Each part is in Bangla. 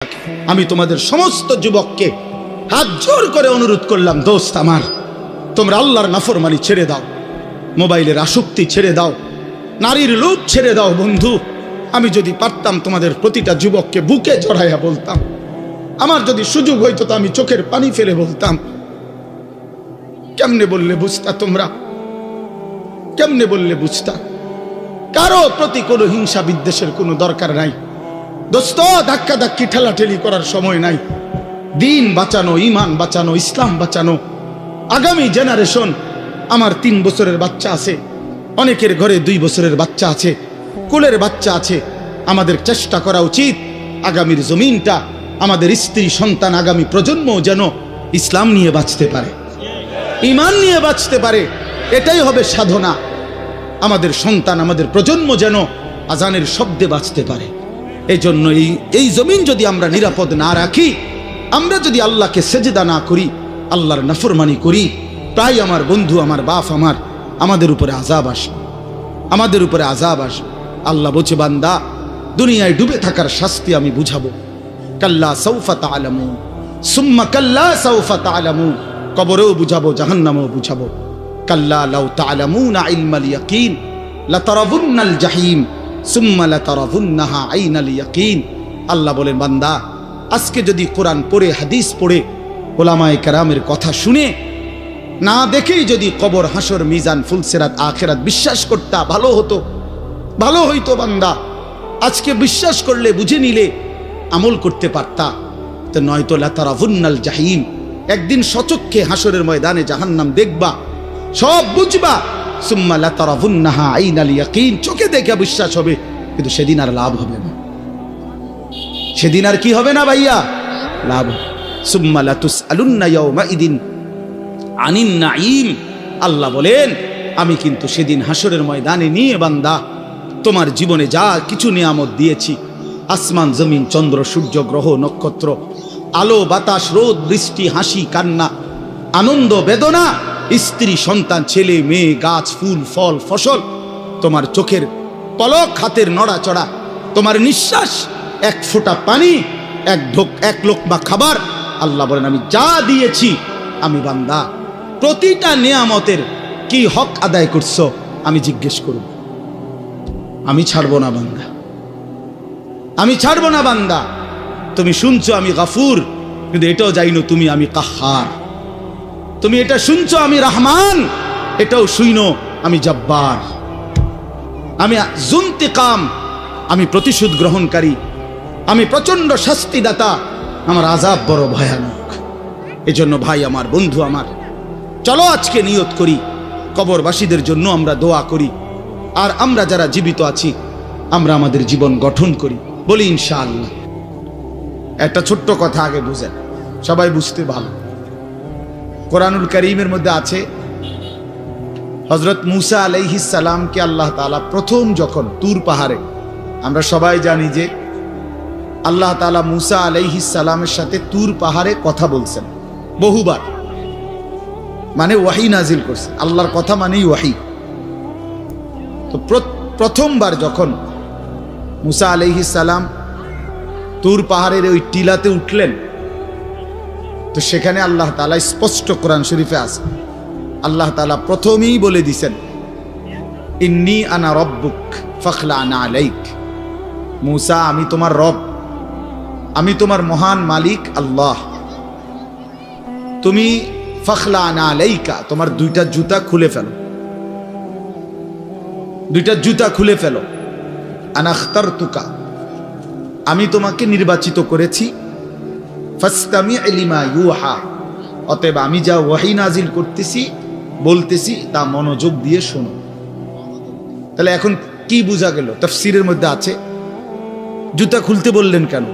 আমি তোমাদের সমস্ত যুবককে হাত জোর করে অনুরোধ করলাম, দোস্ত আমার, তোমরা আল্লাহর নাফরমানি ছেড়ে দাও, মোবাইলের আসক্তি ছেড়ে দাও, নারীর লোভ ছেড়ে দাও। বন্ধু, আমি যদি পারতাম তোমাদের প্রতিটা যুবককে বুকে চড়াইয়া বলতাম, আমার যদি সুযোগ হইতো তো আমি চোখের পানি ফেলে বলতাম। কেমনে বললে বুঝতা তোমরা? কেমনে বললে বুঝতা? কারো প্রতি কোনো হিংসা বিদ্বেষের কোনো দরকার নাই দোস্ত। ধাক্কা ধাক্কি ঠেলাঠেলি করার সময় নাই। দিন বাঁচানো, ইমান বাঁচানো, ইসলাম বাঁচানো, আগামী জেনারেশন। আমার 3 বছরের বাচ্চা আছে, অনেকের ঘরে 2 বছরের বাচ্চা আছে, কোলের বাচ্চা আছে। আমাদের চেষ্টা করা উচিত আগামীর জমিনটা, আমাদের স্ত্রী সন্তান, আগামী প্রজন্ম যেন ইসলাম নিয়ে বাঁচতে পারে, ইমান নিয়ে বাঁচতে পারে। এটাই হবে সাধনা। আমাদের সন্তান, আমাদের প্রজন্ম যেন আজানের শব্দে বাঁচতে পারে। এই জন্য এই জমিন যদি আমরা নিরাপদ না রাখি, আমরা যদি আল্লাহকে সেজদা না করি, আল্লাহর নাফরমানি করি, তাই আমার বন্ধু, আমার বাপ, আমাদের উপরে আযাব আসবে, আমাদের উপরে আযাব আসবে। আল্লাহ বলছে, বান্দা, দুনিয়ায় ডুবে থাকার শাস্তি আমি বুঝাবো। কাল্লা সাউফা তা'লামুন সুম্মা কাল্লা সাউফা তা'লামুন, কবরেও বুঝাবো, জাহান্নামেও বুঝাবো। কাল্লা লাউ তা'লামুনা ইলমাল ইয়াকিন লাতারাবুন্নাল জাহিম সুম্মা লাতারাবুন্নাহা আইনাল ইয়াকিন। আল্লাহ বলেন, বান্দা, আজকে যদি কোরআন পড়ে, হাদিস পড়ে, ওলামায়ে কেরামের কথা শুনে, না দেখেই যদি কবর, হাসর, মিজান, ফুলসিরাত, আখিরাত বিশ্বাস করতা, ভালো হতো, ভালো হইতো। বান্দা, আজকে বিশ্বাস করলে, বুঝে নিলে, আমল করতে পারতা। তো নয়তো লাতারাবুন্নাল জাহিম, একদিন সচক্ষে হাসরের ময়দানে জাহান্নাম দেখবা, সব বুঝবা। সুম্মা লাতারাবুন্নাহা আইনাল ইয়াকিন, চোখে দেখে বিশ্বাস হবে, কিন্তু সেদিন আর লাভ হবে না। সেদিন আর কি হবে না ভাইয়া? লাভ। সুম্মা লাতুসআলুন্না ইয়াওমাইদিন আনিন নাঈম। আল্লাহ বলেন, আমি কিন্তু সেদিন হাসরের ময়দানে নিয়ে বান্দা তোমার জীবনে যা কিছু নিয়ামত দিয়েছি, আসমান, জমিন, চন্দ্র, সূর্য, গ্রহ, নক্ষত্র, আলো, বাতাস, রোদ, বৃষ্টি, হাসি, কান্না, আনন্দ, বেদনা, স্ত্রী, সন্তান, ছেলে, মেয়ে, গাছ, ফুল, ফল, ফসল, তোমার চোখের পলক, হাতের নড়াচড়া, তোমার নিঃশ্বাস, এক ফোঁটা পানি, এক লোকমা খাবার। আল্লাহ বলেন, আমি যা দিয়েছি, আমি বান্দা প্রতিটা নিয়ামতের কি হক আদায় করছো আমি জিজ্ঞেস করব। আমি ছাড়বো না বান্দা, আমি ছাড়বো না বান্দা। তুমি শুনছো আমি গাফুর, কিন্তু এটাও জানো তুমি আমি কাহ্হার। তুমি এটা শুনছো আমি রহমান, এটাও শুইনো আমি জব্বার। আমি যুন্তিকাম, আমি প্রতিশোধ গ্রহণকারী, আমি প্রচন্ড শাস্তিদাতা, আমার আযাব বড় ভয়ানক। এজন্য ভাই আমার, বন্ধু আমার, চলো আজকে নিয়ত করি, কবরবাসীদের জন্য আমরা দোয়া করি, আর আমরা যারা জীবিত আছি আমরা আমাদের জীবন গঠন করি, বলি ইনশাআল্লাহ। একটা ছোট্ট কথা আগে বুঝেন, সবাই বুঝতে ভালো। কোরআনুল কারীমের মধ্যে আছে, হযরত মূসা আলাইহিস সালামকে আল্লাহ তাআলা প্রথম যখন তুর পাহাড়ে, আমরা সবাই জানি যে আল্লাহ তাআলা মূসা আলাইহিস সালামের সাথে তুর পাহাড়ে কথা বলছেন বহুবার, মানে ওয়াহি নাজিল করছে। আল্লাহর কথা মানেই ওয়াহি। তো প্রথমবার যখন মূসা আলাইহিস সালাম তুর পাহাড়ের ওই টিলাতে উঠলেন, তো সেখানে আল্লাহ তাআলা স্পষ্ট কোরআন শরীফে আছে, আল্লাহ তাআলা প্রথমেই বলে দিছেন, ইন্নী আনা রব্বুক ফাখলা'না আলাইক। মূসা, আমি তোমার রব, আমি তোমার মহান মালিক আল্লাহ। তুমি ফাখলা'না আলাইকা, তোমার 2টা জুতা খুলে ফেলো, 2টা জুতা খুলে ফেলো। আনা আখতারতুকা, আমি তোমাকে নির্বাচিত করেছি। ফাসতামি' লিমা ইউহা, অতএব আমি যা ওয়াহি নাজিল করতেছি, বলতেছি, তা মনোযোগ দিয়ে শোনো। তাহলে এখন কি বোঝা গেল? তাফসীরের মধ্যে আছে, জুতা খুলতে বললেন কেন?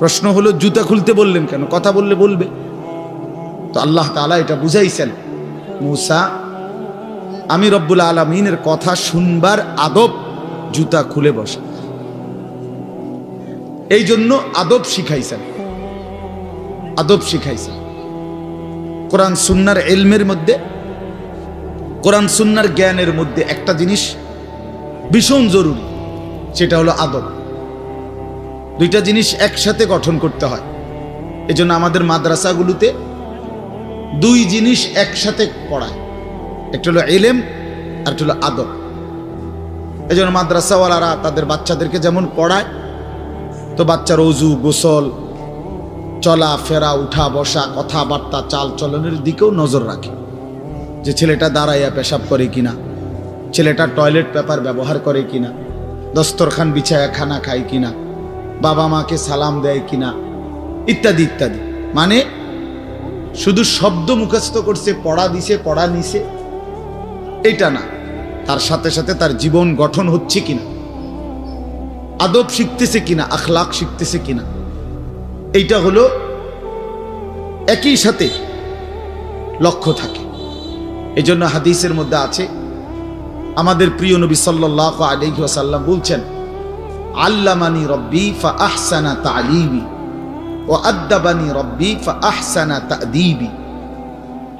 প্রশ্ন হলো, জুতা খুলতে বললেন কেন? কথা বললে বলবে। তো আল্লাহ তাআলা এটা বুঝাইছেন, মূসা, আমি রব্বুল আলামিনের কথা শুনবার আদব জুতা খুলে বসা, এই জন্য আদব শিখাইছেন, আদব শিখাইছেন। কোরআন সুন্নাহর ইলমের মধ্যে, কোরআন সুন্নাহর জ্ঞানের মধ্যে একটা জিনিস ভীষণ জরুরি, সেটা হলো আদব। দুইটা জিনিস একসাথে গঠন করতে হয়। এজন্য আমাদের মাদ্রাসাগুলোতে দুই জিনিস একসাথে পড়ায়, একটা হলো ইলম আর একটা হলো আদব। এজন্য মাদ্রাসাওয়ালারা তাদের বাচ্চাদেরকে যেমন পড়ায়, তো বাচ্চার ওযু, গোসল, চলা ফেরা, উঠা বসা, কথাবার্তা, চাল চলনের দিকেও নজর রাখে, যে ছেলেটা দাঁড়াইয়া পেশাব করে কিনা, ছেলেটা টয়লেট পেপার ব্যবহার করে কিনা, দস্তরখান বিছায়া খানা খায় কিনা, বাবা মাকে সালাম দেয় কিনা, ইত্যাদি ইত্যাদি। মানে শুধু শব্দ মুখস্থ করছে, পড়া দিছে, পড়া নিছে, এটা না, তার সাথে সাথে তার জীবন গঠন হচ্ছে কিনা, আদব শিখতেছে কিনা, আখলাক শিখতেছে কিনা, এইটা হলো একই সাথে লক্ষ্য থাকে। এই জন্য হাদিসের মধ্যে আছে, আমাদের প্রিয় নবী সাল্লাল্লাহু আলাইহি ওয়াসাল্লাম বলছেন, আল্লামানি রব্বি ফা আহসানা তালিমি ওয়া আদ্দাবানি রব্বি ফা আহসানা তাদিবি।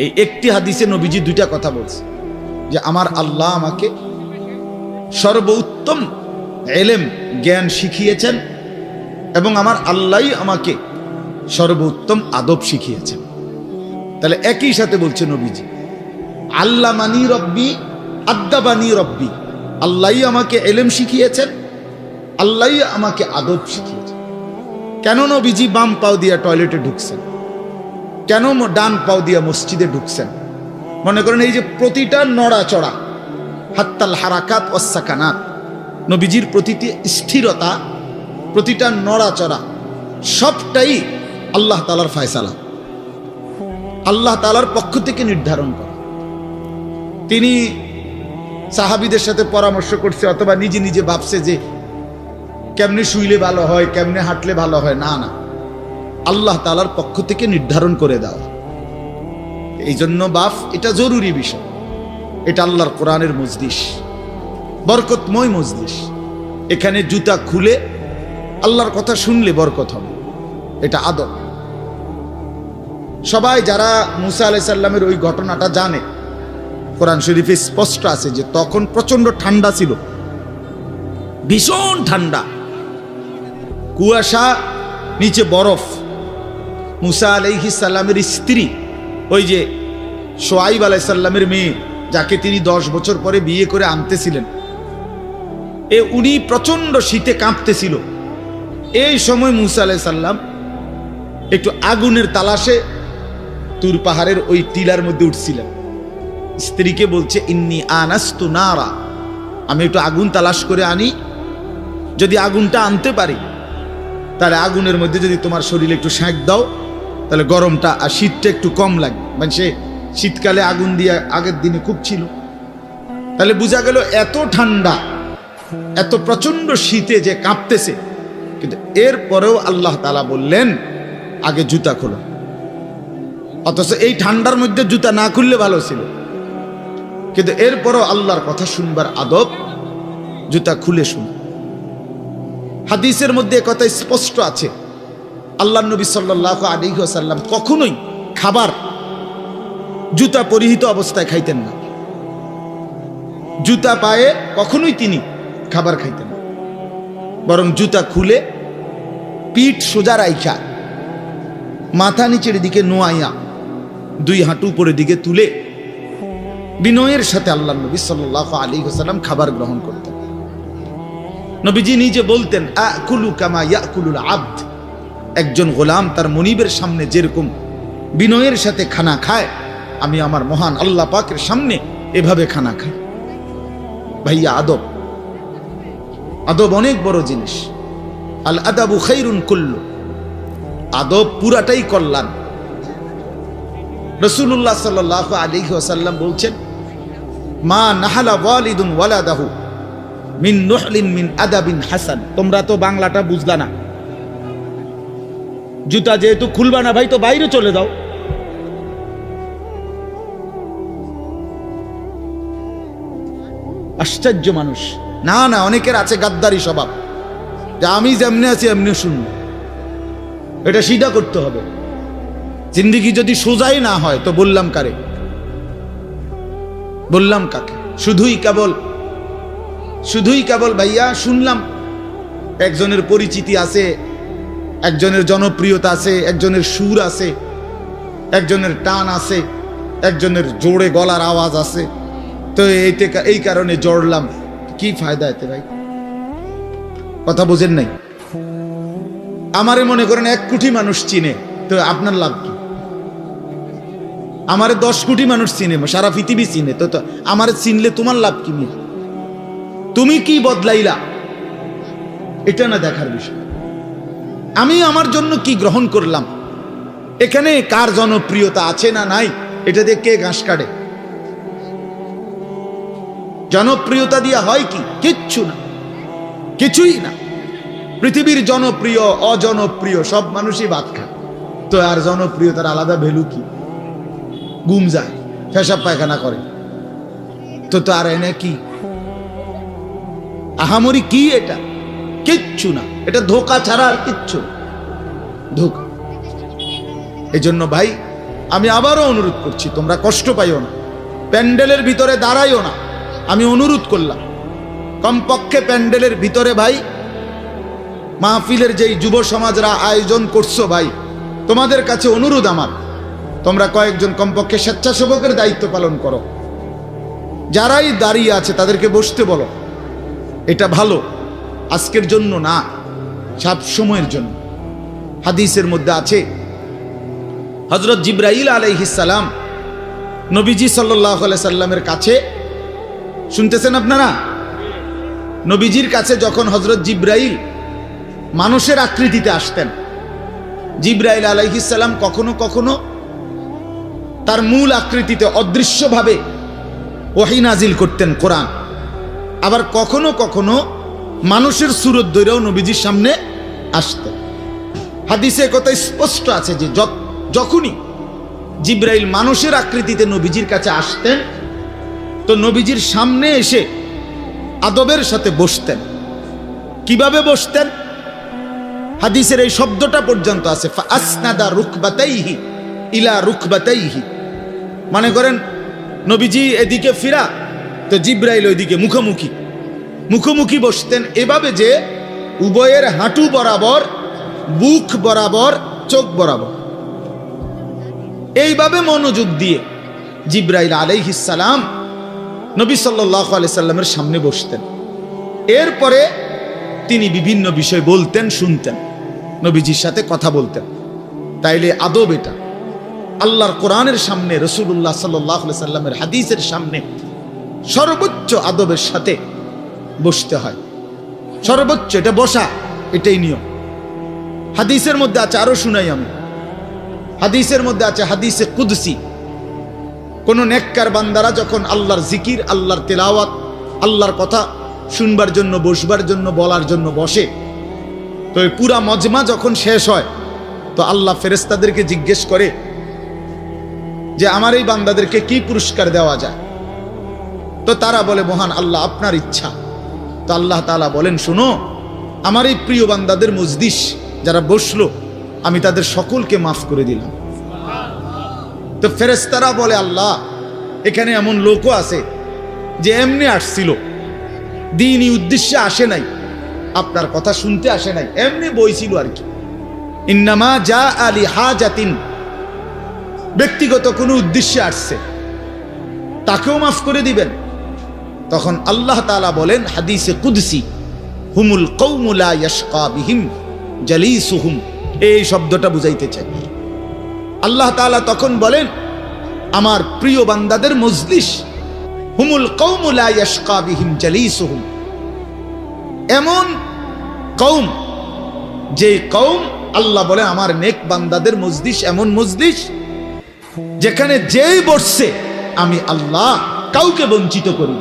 এই একটি হাদিসে নবীজি দুইটা কথা বলছে, যে আমার আল্লাহ আমাকে সর্বোত্তম ইলম জ্ঞান শিখিয়েছেন এবং আমার আল্লাহই আমাকে সর্বোত্তম আদব শিখিয়েছেন। তাহলে একই সাথে বলছে নবীজি, আল্লামানি রব্বি আদ্দাবানি রব্বি, আল্লাহই আমাকে ইলম শিখিয়েছেন, আল্লাহই আমাকে আদব শিখিয়েছেন। কেন নবীজি বাম পাও দিয়া টয়লেটে ঢুকছেন? কেন ডান পাও দিয়া মসজিদে ঢুকছেন? মনে করেন এই যে প্রতিটা নড়াচড়া, হাত্তাল হারাকাত ওয়াস সাকানাত, নবীজির প্রতিটি স্থিরতা, প্রতিটা নড়াচড়া, সবটাই আল্লাহ তাআলার ফয়সালা, আল্লাহ তাআলার পক্ষ থেকে নির্ধারণ করা। তিনি সাহাবীদের সাথে পরামর্শ করছে অথবা নিজে নিজে ভাবছে যে কেমনে শুইলে ভালো হয়, কেমনে হাঁটলে ভালো হয়, না না, আল্লাহ তাআলার পক্ষ থেকে নির্ধারণ করে দেওয়া। এই জন্য বাপ, এটা জরুরি বিষয়। এটা আল্লাহর কোরআনের মজলিস, বরকতময় মজলিস। এখানে জুতা খুলে আল্লাহর কথা শুনলে বরকত হবে, এটা আদব। সবাই যারা মুসা আলাইহিস সালামের ওই ঘটনাটা জানে, কোরআন শরীফে স্পষ্ট আছে যে তখন প্রচন্ড ঠান্ডা ছিল, ভীষণ ঠান্ডা, কুয়াশা, নিচে বরফ। মুসা আলাইহিস সালামের স্ত্রী, ওই যে শুআয়ব আলাইহিস সালামের মেয়ে, যাকে তিনি 10 বছর পরে বিয়ে করে আনতেছিলেন, উনি প্রচন্ড শীতে কাঁপতেছিল। এই সময় মুসা আলাইহিস সালাম একটু আগুনের তালাশে তুর পাহাড়ের ওই টিলার মধ্যে উঠছিলেন। স্ত্রীকে বলছে, ইন্নী আনাস্তু নারা, আমি একটু আগুন তালাশ করে আনি, যদি আগুনটা আনতে পারি তাহলে আগুনের মধ্যে যদি তোমার শরীরে একটু সেঁক দাও, তাহলে গরমটা আর শীতটা একটু কম লাগবে। মানে সে শীতকালে আগুন দিয়ে আগের দিনে খুব ছিল, তাহলে বোঝা গেল এত ঠান্ডা, এত প্রচন্ড শীতে যে কাঁপতেছে। কিন্তু এরপরেও আল্লাহ তাআলা বললেন, আগে জুতা খোলো। অথচ এই ঠান্ডার মধ্যে জুতা না খুললে ভালো ছিল, কিন্তু এরপরও আল্লাহর কথা শুনবার আদব, জুতা খুলে শুন। হাদিসের মধ্যে কথা স্পষ্ট আছে, আল্লাহর নবী সাল্লাল্লাহু আলাইহি ওয়াসাল্লাম কখনোই খাবার জুতা পরিহিত অবস্থায় খাইতেন না। জুতা পায়ে কখনোই তিনি খাবার খাইতেন না, বরং জুতা খুলে পিঠ সোজা রাইখা, মাথা নিচের দিকে নোয়াইয়া, 2 হাঁটু উপরের দিকে তুলে বিনয়ের সাথে আল্লাহর নবী সাল্লাল্লাহু আলাইহি ওয়াসাল্লাম খাবার গ্রহণ করতেন। নবীজি নিজে বলতেন, আকুলু কামা ইয়াকুলুল আবদ, একজন গোলাম তার মনিবের সামনে যেরকম বিনয়ের সাথে খানা খায়, আমি আমার মহান আল্লাহ পাকের সামনে এভাবে খানা খাই। ভাইয়া, আদব, আদব অনেক বড় জিনিস। আল আদাবু খাইরুন কুল্লু, আদব পুরাটাই কল্যাণ। রাসূলুল্লাহ সাল্লাল্লাহু আলাইহি ওয়াসাল্লাম বলছেন, মা নাহালা ওয়ালিদুন ওয়ালাদাহু মিন নুহলিন মিন আদাবিন হাসান। তোমরা তো বাংলাটা বুঝলা না, জুতা যেহেতু খুলবা না ভাই, তো বাইরে চলে যাও। আশ্চর্য মানুষ। না না, অনেকের আছে গাদ্দারি স্বভাব, যে আমি যেমনি আছি এমনি শুনবো। এটা সিধা করতে হবে। জিন্দেগি যদি সোজাই না হয় তো বললাম কারে, বললাম কাকে? শুধুই কেবল ভাইয়া শুনলাম একজনের পরিচিতি আছে, একজনের জনপ্রিয়তা আছে, একজনের সুর আছে, একজনের টান আছে, একজনের জোরে গলার আওয়াজ আছে। তো এই কারণে জড়লাম। কি ফায়দা এতে ভাই? কথা বোঝেন নাই? আমারে মনে করেন 1 কোটি মানুষ চিনে, তো আপনার লাভ কি? আমারে 10 কোটি মানুষ চিনে, সারা পৃথিবী চিনে, তো আমারে চিনলে তোমার লাভ কি? তুমি কি বদলাইলা এটা না দেখার বিষয়। আমি আমার জন্য কি গ্রহণ করলাম, এখানে কার জনপ্রিয়তা আছে না নাই, এটা দিয়ে কে ঘাস কাটে? জনপ্রিয়তা দিয়া হয় কি? কিচ্ছু না, কিছুই না। পৃথিবীর জনপ্রিয় অজনপ্রিয় সব মানুষই ভাত খায়, তো আর জনপ্রিয়তার আলাদা ভ্যালু কি? ঘুম যায়, পেশাব পায়খানা করে, তো আর এনে কি আহামরি কি? এটা কিচ্ছু না, এটা ধোঁকা ছাড়া আর কিচ্ছু ধোঁকা। এই জন্য ভাই আমি আবারও অনুরোধ করছি, তোমরা কষ্ট পাইও না, প্যান্ডেলের ভিতরে দাঁড়াইও না। আমি অনুরোধ করলাম কমপক্ষে প্যান্ডেলের ভিতরে ভাই মাহফিলের যেই যুব সমাজরা আয়োজন করছো ভাই, তোমাদের কাছে অনুরোধ আমার, তোমরা কয়েকজন কমপক্ষে স্বেচ্ছাসেবকের দায়িত্ব পালন করো। যারাই দাঁড়িয়ে আছে তাদেরকে বসতে বলো। এটা ভালো, আজকের জন্য না, সব সময়ের জন্য। হাদিসের মধ্যে আছে হযরত জিবরাইল আলাইহিস সালাম নবীজি সাল্লাল্লাহু আলাইহি সাল্লামের কাছে, শুনতেছেন আপনারা? নবীজির কাছে যখন হযরত জিবরাইল মানুষের আকৃতিতে আসতেন, জিবরাইল আলাইহিস সালাম কখনো কখনো তার মূল আকৃতিতে অদৃশ্যভাবে ওহী নাজিল করতেন কোরআন, আবার কখনো কখনো মানুষের সুরত ধরেও নবীজির সামনে আসতেন। হাদিসে কথা স্পষ্ট আছে যে যখনই জিবরাইল মানুষের আকৃতিতে নবীজির কাছে আসতেন, তো নবীজির সামনে এসে আদবের সাথে বসতেন। কিভাবে বসতেন? হাদিসের এই শব্দটা পর্যন্ত আছে, ফাসনাদা রুকবাতাইহি ইলা রুকবাতাইহি। মানে করেন নবীজি এদিকে ফিরা, তো জিবরাইল ওইদিকে মুখোমুখি মুখোমুখি বসতেন, এভাবে যে উভয়ের হাঁটু বরাবর, বুক বরাবর, চোখ বরাবর, এইভাবে মনোযোগ দিয়ে জিবরাইল আলাইহিস সালাম নবী সাল্লাল্লাহু আলাইহি সাল্লামের সামনে বসতেন। এরপরে তিনি বিভিন্ন বিষয় বলতেন, শুনতেন, নবীজির সাথে কথা বলতেন। তাইলে আদব এটা। আল্লাহর কোরআনের সামনে, রাসূলুল্লাহ সাল্লাল্লাহু আলাইহি সাল্লামের হাদিসের সামনে সর্বোচ্চ আদবের সাথে বসতে হয়, সর্বোচ্চ। এটা বসা, এটাই নিয়ম। হাদিসের মধ্যে আছে, আরো শুনাই আমি, হাদিসের মধ্যে আছে, হাদিসে কুদসি, কোন নেককার বান্দারা যখন আল্লাহর জিকির, আল্লাহর তেলাওয়াত, আল্লাহর কথা শুনবার জন্য, বসবার জন্য, বলার জন্য বসে, তো এই পুরা মজমা যখন শেষ হয়, তো আল্লাহ ফেরেশতাদেরকে জিজ্ঞেস করে যে আমার এই বান্দাদেরকে কি পুরস্কার দেওয়া যায়? তো তারা বলে, মহান আল্লাহ, আপনার ইচ্ছা। তো আল্লাহ তাআলা বলেন, শুনো, আমার এই প্রিয় বান্দাদের মজলিস যারা বসলো, আমি তাদের সকলকে মাফ করে দিলাম। তো ফেরেশতারা বলে, আল্লাহ, এখানে এমন লোকও আছে যে এমনি আসছিল, দ্বীনি উদ্দেশ্যে আসে নাই, আপনার কথা শুনতে আসে নাই, এমনি বইছিল আর কি। ইন্নামা জা আলি হাজাতিন, ব্যক্তিগত কোনো উদ্দেশ্যে আসছে, তাকেও মাফ করে দিবেন। তখন আল্লাহ তাআলা বলেন হাদিসে কুদসি, হুমুল কওমু লা ইয়াশকা বিহিম জালিসুহুম। এই শব্দটা বুঝাইতে চাই। আল্লাহ তাআলা তখন বলেন, আমার প্রিয় বান্দাদের মজলিস, হুমুল কওমু লা ইয়াশকা বিহিম জালিসুহুম, এমন কওম, যে কওম, আল্লাহ বলে আমার নেক বান্দাদের মজলিস এমন মজলিস যেখানে যেই বসছে আমি আল্লাহ কাউকে বঞ্চিত করি,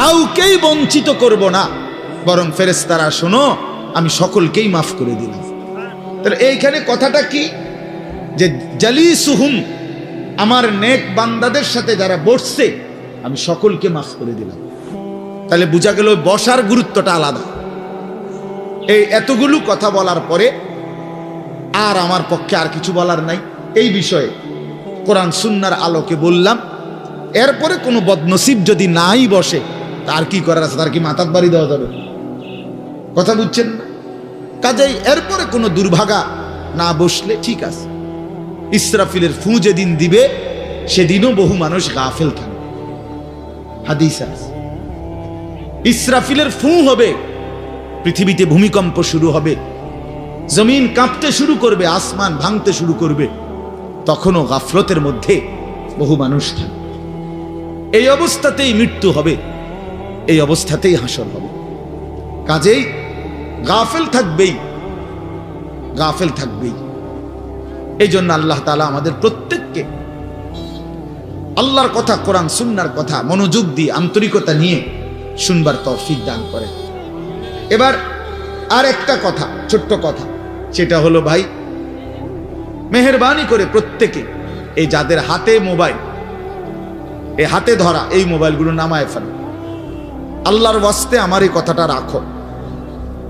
কাউকেই বঞ্চিত করব না, বরং ফেরেশতারা শোনো, আমি সকলকেই মাফ করে দিলাম। তাহলে এইখানে কথাটা কি? যে জালিসুহুম, আমার নেক বান্দাদের সাথে যারা বসছে আমি সকলকে মাফ করে দিলাম। তাহলে বোঝা গেল বসার গুরুত্বটা আলাদা। এই এতগুলো কথা বলার পরে আর আমার পক্ষে আর কিছু বলার নাই এই বিষয়ে। কোরআন সুন্নাহর আলোকে বললাম। এরপরে কোনো বদনসিব যদি নাই বসে, তার কি করার আছে? তার কি মাথার বাড়ি দেওয়া যাবে? কথা বুঝছেন না? কাজেই এরপরে কোনো দুর্ভাগা না বসলে ঠিক আছে। ইসরাফিলের ফু যেদিন দিবে সেদিনও বহু মানুষ গাফেল থাকবে। হাদিস আছে, ইসরাফিলের ফু হবে, পৃথিবীতে ভূমিকম্প শুরু হবে, জমিন কাঁপতে শুরু করবে, আসমান ভাঙতে শুরু করবে, তখনও গাফলতের মধ্যে বহু মানুষ থাকবে। এই অবস্থাতেই মৃত্যু হবে, এই অবস্থাতেই হাসর হবে। কাজেই গাফেল থাকবেই, গাফেল থাকবেই। এই জন্য আল্লাহ তাআলা আমাদের প্রত্যেককে আল্লাহর কথা, কোরআন সুন্নাহর কথা মনোযোগ দিয়ে আন্তরিকতা নিয়ে শুনবার তৌফিক দান করেন। এবার আর একটা কথা, ছোট্ট কথা, সেটা হলো ভাই, মেহেরবানি করে প্রত্যেকে এই যাদের হাতে মোবাইল, এই হাতে ধরা এই মোবাইলগুলো নামায় ফেলো। আল্লাহর ওয়াস্তে আমার এই কথাটা রাখো,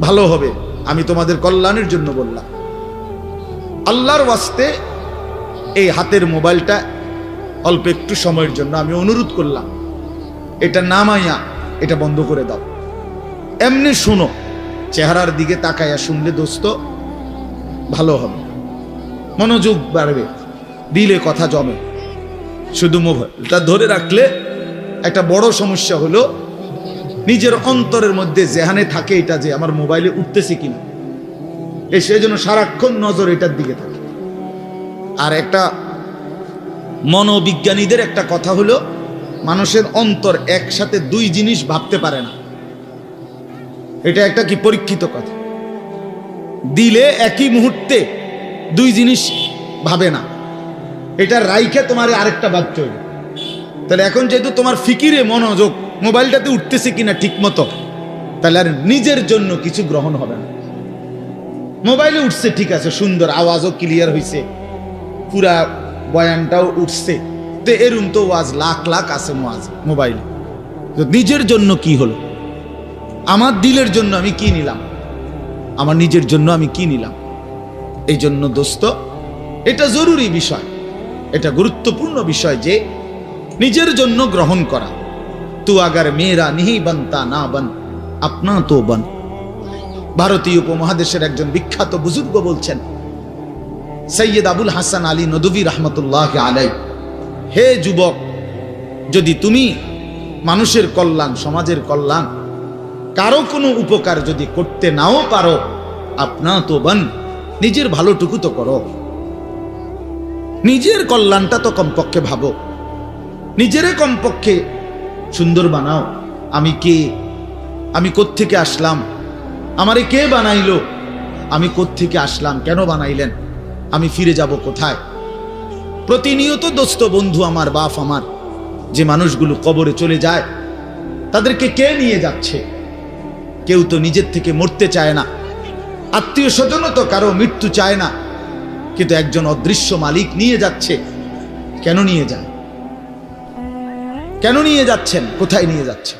ভালো হবে। আমি তোমাদের কল্যাণের জন্য বললাম। আল্লাহর ওয়াস্তে এই হাতের মোবাইলটা অল্প একটু সময়ের জন্য আমি অনুরোধ করলাম, এটা নামাইয়া এটা বন্ধ করে দাও। এমনি শুনো, চেহারার দিকে তাকাইয়া শুনলে দোস্ত ভালো হবে, মনোযোগ বাড়বে, দিলে কথা জমে। শুধু মোবাইলটা ধরে রাখলে একটা বড় সমস্যা হলো নিজের অন্তরের মধ্যে জেহানে থাকে এটা যে আমার মোবাইলে উঠতেছে কিনা, এই সেজন্য সারাক্ষণ নজর এটার দিকে থাকে। আর একটা মনোবিজ্ঞানীদের একটা কথা হলো, মানুষের অন্তর একসাথে দুই জিনিস ভাবতে পারে না। এটা একটা কি পরীক্ষিত কথা, দিলে একই মুহূর্তে দুই জিনিস ভাবে না, এটা রাইখে তোমার আরেকটা ভাবতে হবে। তাহলে এখন যেহেতু তোমার ফিকিরে মনোযোগ মোবাইলটাতে উঠতেছে কিনা ঠিক মতো, তাহলে আর নিজের জন্য কিছু গ্রহণ হবে না। মোবাইলে উঠছে ঠিক আছে, সুন্দর, আওয়াজও ক্লিয়ার হয়েছে, পুরা বয়ানটাও উঠছে, তো এরম তো ওয়াজ লাখ লাখ আছে মোবাইলে। নিজের জন্য কি হলো? আমার দিলের জন্য আমি কি নিলাম? আমার নিজের জন্য আমি কি নিলাম? এই জন্য দোস্ত, এটা জরুরি বিষয়, এটা গুরুত্বপূর্ণ বিষয় যে নিজের জন্য গ্রহণ করা। তু আগার মেয়েরা নিহি বানতা না বান, আপনা তো বান। ভারতীয় উপমহাদেশের একজন বিখ্যাত বুজুর্গ বলছেন, সৈয়দ আবুল হাসান আলী নদভী রহমতুল্লাহ আলাই, হে যুবক, যদি তুমি মানুষের কল্যাণ, সমাজের কল্যাণ, কারো কোনো উপকার যদি করতে নাও পারো, আপনা তো বান, নিজের ভালোটুকু তো করো, নিজের কল্যাণটা তো কমপক্ষে ভাবো, নিজেরে কমপক্ষে সুন্দর বানাও। আমি কে? আমি কোত্থেকে আসলাম? আমারে কে বানাইলো? আমি কোত্থেকে আসলাম? কেন বানাইলেন? আমি ফিরে যাব কোথায়? প্রতিনিয়ত দোস্ত, বন্ধু আমার, বাপ আমার, যে মানুষগুলো কবরে চলে যায়, তাদেরকে কে নিয়ে যাচ্ছে? কেউ তো নিজের থেকে মরতে চায় না, আত্মীয় স্বজনও তো কারো মৃত্যু চায় না, কিন্তু একজন অদৃশ্য মালিক নিয়ে যাচ্ছে। কেন নিয়ে যায়? কেন নিয়ে যাচ্ছেন? কোথায় নিয়ে যাচ্ছেন?